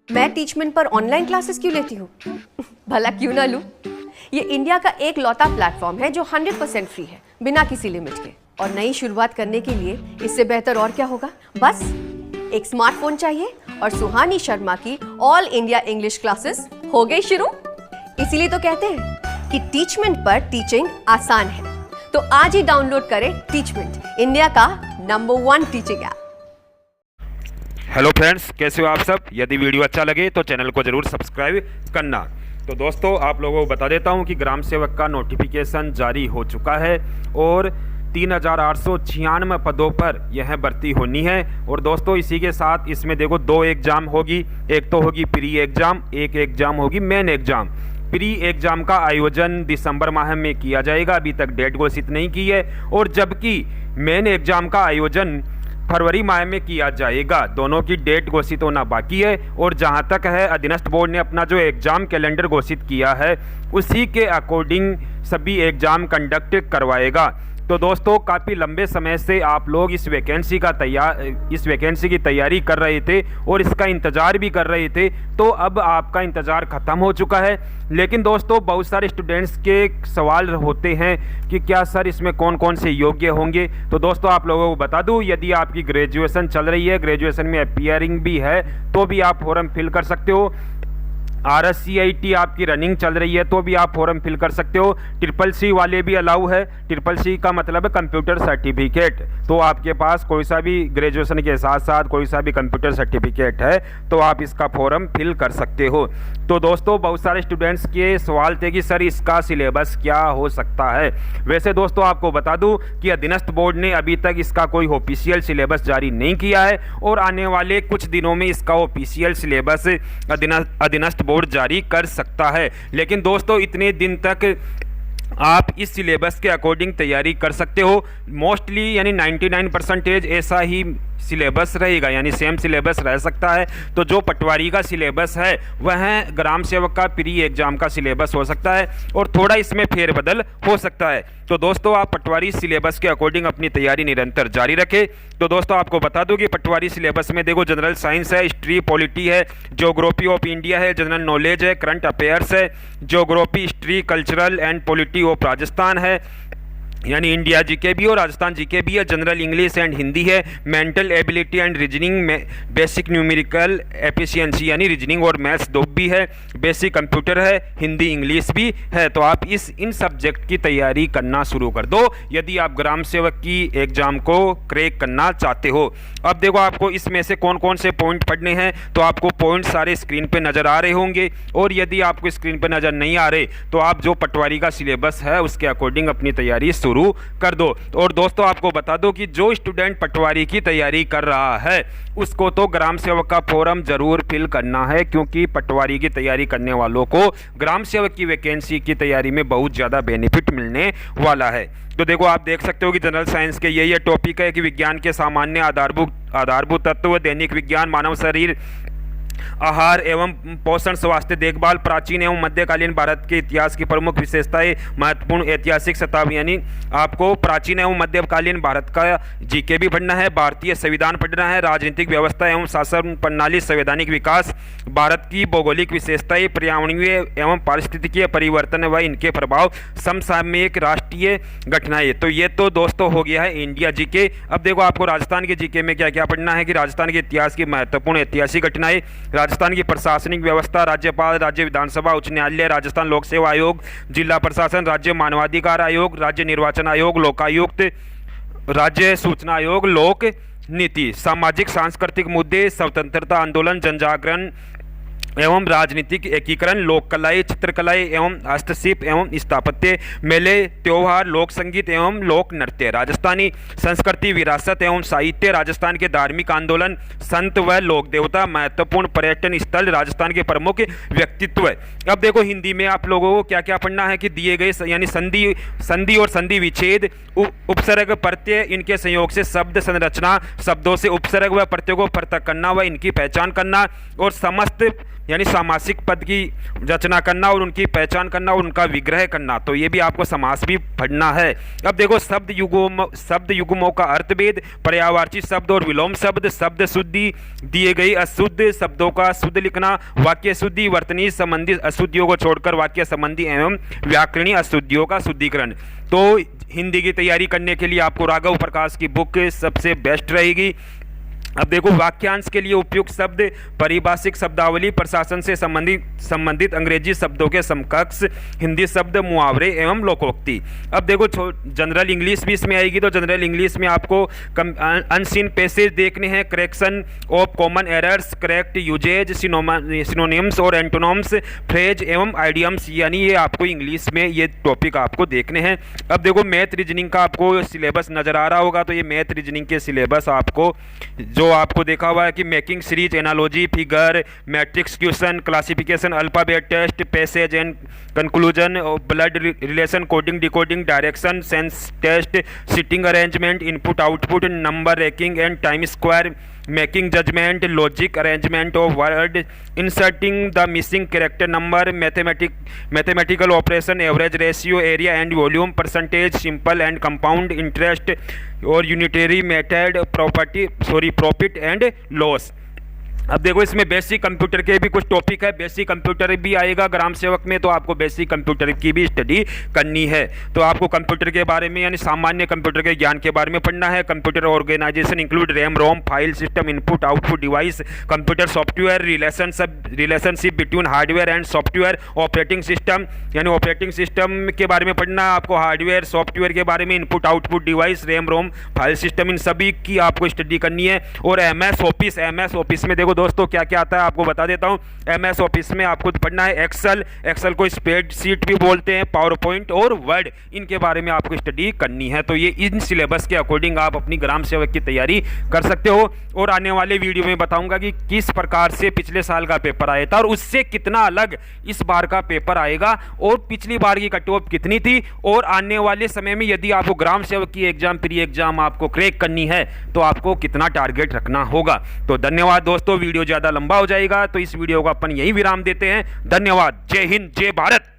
मैं टीचमेंट पर online classes क्यों लेती हूँ? भला क्यों ना लूँ? ये इंडिया का एक लौता प्लेटफॉर्म है जो 100% फ्री है, बिना किसी लिमिट के। और नई शुरुआत करने के लिए इससे बेहतर और क्या होगा? बस एक स्मार्टफोन चाहिए और सुहानी शर्मा की ऑल इंडिया इंग्लिश क्लासेस हो गई शुरू। इसीलिए तो कहते हैं कि टीचमेंट पर टीचिंग आसान है। तो आज ही डाउनलोड करें टीचमेंट, इंडिया का number 1 teaching app. Hello friends, कैसे हो आप सब? यदि वीडियो अच्छा लगे तो चैनल को जरूर सब्सक्राइब करना। तो दोस्तों, आप लोगों को बता देता हूं कि ग्राम सेवक का नोटिफिकेशन जारी हो चुका है और 3896 पदों पर यह भर्ती होनी है। और दोस्तों, इसी के साथ इसमें देखो 2 एग्ज़ाम होगी। एक तो होगी प्री एग्ज़ाम, एक एग्ज़ाम होगी मेन एग्ज़ाम। प्री एग्ज़ाम का आयोजन दिसंबर माह में किया जाएगा, अभी तक डेट घोषित नहीं की है। और जबकि मेन एग्ज़ाम का आयोजन फरवरी माह में किया जाएगा। दोनों की डेट घोषित होना बाकी है। और जहां तक है, अधीनस्थ बोर्ड ने अपना जो एग्ज़ाम कैलेंडर घोषित किया है उसी के अकॉर्डिंग सभी एग्ज़ाम कंडक्ट करवाएगा। तो दोस्तों, काफ़ी लंबे समय से आप लोग इस वैकेंसी की तैयारी कर रहे थे और इसका इंतज़ार भी कर रहे थे। तो अब आपका इंतज़ार ख़त्म हो चुका है। लेकिन दोस्तों, बहुत सारे स्टूडेंट्स के सवाल होते हैं कि क्या सर इसमें कौन कौन से योग्य होंगे। तो दोस्तों, आप लोगों को बता दूं, यदि आपकी ग्रेजुएशन चल रही है, ग्रेजुएशन में अपीयरिंग भी है, तो भी आप फॉर्म फिल कर सकते हो। RSCIT आपकी रनिंग चल रही है तो भी आप फॉर्म फिल कर सकते हो। CCC वाले भी अलाउ है। CCC का मतलब है कंप्यूटर सर्टिफिकेट। तो आपके पास कोई सा भी ग्रेजुएशन के साथ साथ कोई सा भी कंप्यूटर सर्टिफिकेट है तो आप इसका फॉर्म फिल कर सकते हो। तो दोस्तों, बहुत सारे स्टूडेंट्स के सवाल थे कि सर इसका सिलेबस क्या हो सकता है। वैसे दोस्तों, आपको बता दूं कि अधीनस्थ बोर्ड ने अभी तक इसका कोई ऑफिशियल सिलेबस जारी नहीं किया है और आने वाले कुछ दिनों में इसका ऑफिशियल सिलेबस अधीनस्थ बोर्ड जारी कर सकता है। लेकिन दोस्तों, इतने दिन तक आप इस सिलेबस के अकॉर्डिंग तैयारी कर सकते हो। मोस्टली यानी 99% ऐसा ही सिलेबस रहेगा, यानी सेम सिलेबस रह सकता है। तो जो पटवारी का सिलेबस है वह ग्राम सेवक का प्री एग्जाम का सिलेबस हो सकता है और थोड़ा इसमें फेरबदल हो सकता है। तो दोस्तों, आप पटवारी सिलेबस के अकॉर्डिंग अपनी तैयारी निरंतर जारी रखें। तो दोस्तों, आपको बता दूं कि पटवारी सिलेबस में देखो जनरल साइंस है, हिस्ट्री पॉलिटी है, ज्योग्राफी ऑफ इंडिया है, जनरल नॉलेज है, करंट अफेयर्स है, geography history cultural and polity of Rajasthan है यानी इंडिया जीके भी और राजस्थान जीके भी है, जनरल इंग्लिश एंड हिंदी है, मेंटल एबिलिटी एंड रीजनिंग में बेसिक न्यूमेरिकल एफिशिएंसी यानी रीजनिंग और मैथ्स दो भी है, बेसिक कंप्यूटर है, हिंदी इंग्लिश भी है। तो आप इन सब्जेक्ट की तैयारी करना शुरू कर दो यदि आप ग्राम सेवक की एग्जाम को क्रैक करना चाहते हो। अब देखो, आपको इसमें से कौन कौन से पॉइंट पढ़ने हैं, तो आपको पॉइंट सारे स्क्रीन पर नज़र आ रहे होंगे। और यदि आपको स्क्रीन पर नज़र नहीं आ रहे तो आप जो पटवारी का सिलेबस है उसके अकॉर्डिंग अपनी तैयारी शुरू कर दो। और दोस्तों, आपको बता दो कि जो स्टूडेंट पटवारी की तैयारी कर रहा है उसको तो ग्राम सेवक का फॉर्म जरूर फिल करना है, क्योंकि पटवारी की तैयारी करने वालों को ग्राम सेवक की वैकेंसी की तैयारी में बहुत ज़्यादा बेनिफिट मिलने वाला है। तो देखो, आप देख सकते हो कि जनरल साइंस के ये टॉपिक है कि विज्ञान के सामान्य आधारभूत तत्व, दैनिक विज्ञान, मानव शरीर, आहार एवं पोषण, स्वास्थ्य देखभाल, प्राचीन एवं मध्यकालीन भारत के इतिहास की प्रमुख विशेषताएं, महत्वपूर्ण ऐतिहासिक शताब्दी यानी आपको प्राचीन एवं मध्यकालीन भारत का जीके भी पढ़ना है, भारतीय संविधान पढ़ना है, राजनीतिक व्यवस्था एवं शासन प्रणाली, संवैधानिक विकास, भारत की भौगोलिक विशेषताएं, पर्यावरणीय एवं पारिस्थितिकीय परिवर्तन व इनके प्रभाव, समसामयिक राष्ट्रीय घटनाएं। तो ये तो दोस्तों हो गया है इंडिया जीके। अब देखो, आपको राजस्थान के जीके में क्या क्या पढ़ना है कि राजस्थान के इतिहास की महत्वपूर्ण ऐतिहासिक घटनाएं, राजस्थान की प्रशासनिक व्यवस्था, राज्यपाल, राज्य विधानसभा, उच्च न्यायालय, राजस्थान लोक सेवा आयोग, जिला प्रशासन, राज्य मानवाधिकार आयोग, राज्य निर्वाचन आयोग, लोकायुक्त, राज्य सूचना आयोग, लोक नीति, सामाजिक सांस्कृतिक मुद्दे, स्वतंत्रता आंदोलन, जनजागरण एवं राजनीतिक एकीकरण, लोक कलाएं, चित्रकलाएं एवं हस्तशिल्प एवं स्थापत्य, मेले, त्योहार, लोक संगीत एवं लोक नृत्य, राजस्थानी संस्कृति, विरासत एवं साहित्य, राजस्थान के धार्मिक आंदोलन, संत व लोक देवता, महत्वपूर्ण पर्यटन स्थल, राजस्थान के प्रमुख व्यक्तित्व। अब देखो, हिंदी में आप लोगों को क्या क्या पढ़ना है कि दिए गए यानी संधि और संधि विच्छेद, उपसर्ग प्रत्यय, इनके संयोग से शब्द संरचना, शब्दों से उपसर्ग व प्रत्यय को पृथक करना व इनकी पहचान करना, और समस्त यानी सामासिक पद की रचना करना और उनकी पहचान करना और उनका विग्रह करना, तो ये भी आपको समास भी पढ़ना है। अब देखो शब्द युग्मों का अर्थभेद, पर्यायवाची शब्द और विलोम शब्द, शब्द शुद्धि, दिए गई अशुद्ध शब्दों का शुद्ध लिखना, वाक्य शुद्धि, वर्तनी संबंधी अशुद्धियों को छोड़कर वाक्य संबंधी एवं व्याकरणीय अशुद्धियों का शुद्धिकरण। तो हिंदी की तैयारी करने के लिए आपको राघव प्रकाश की बुक सबसे बेस्ट रहेगी। अब देखो वाक्यांश के लिए उपयुक्त शब्द, पारिभाषिक शब्दावली, प्रशासन से संबंधित अंग्रेजी शब्दों के समकक्ष हिंदी शब्द, मुहावरे एवं लोकोक्ति। अब देखो जनरल इंग्लिश भी इसमें आएगी, तो जनरल इंग्लिश में आपको अनसीन पैसेज देखने हैं, correction of common errors, correct usages, synonyms और एंटोनिम्स, फ्रेज एवं आइडियम्स, यानी ये आपको इंग्लिश में ये टॉपिक आपको देखने हैं। अब देखो मैथ रीजनिंग का आपको सिलेबस नजर आ रहा होगा, तो ये मैथ रीजनिंग के सिलेबस आपको जो आपको देखा हुआ है कि making series, analogy, figure, matrix question, classification, alphabet test, passage and conclusion, blood relation, coding decoding, direction, sense test, sitting arrangement, input output, number ranking and time square, making judgement, logic arrangement of word, inserting the missing character number, mathematical operation, average ratio, area and volume, percentage, simple and compound interest और unitary method, profit and loss. अब देखो इसमें basic computer के भी कुछ topic है, basic computer भी आएगा ग्राम सेवक में, तो आपको बेसिक कंप्यूटर की भी स्टडी करनी है। तो आपको कंप्यूटर के बारे में यानी सामान्य कंप्यूटर के ज्ञान के बारे में पढ़ना है। Computer organisation include RAM, ROM, file system, input output device, computer software, relationship between hardware and software, operating system, यानी ऑपरेटिंग सिस्टम के बारे में पढ़ना है आपको, हार्डवेयर सॉफ्टवेयर के बारे में, input output device, RAM, ROM, file system, इन सभी की आपको स्टडी करनी है। और एमएस ऑफिस में देखो दोस्तों क्या क्या आता है आपको बता देता हूं। एमएस ऑफिस में आपको पढ़ना है एक्सेल को स्प्रेडशीट भी बोलते हैं, पावर पॉइंट और वर्ड, इनके बारे में आपको स्टडी करनी है। तो ये इन सिलेबस के अकॉर्डिंग आप अपनी ग्राम सेवक की तैयारी कर सकते हो। और आने वाले वीडियो में बताऊंगा कि किस प्रकार से पिछले साल का पेपर आया था और उससे कितना अलग इस बार का पेपर आएगा, और पिछली बार की कट ऑफ कितनी थी, और आने वाले समय में यदि आपको ग्राम सेवक की एग्जाम, प्री एग्जाम आपको क्रैक करनी है तो आपको कितना टारगेट रखना होगा। तो धन्यवाद दोस्तों, वीडियो ज़्यादा लंबा हो जाएगा तो इस वीडियो को अपन यही विराम देते हैं। धन्यवाद। जय हिंद, जय भारत।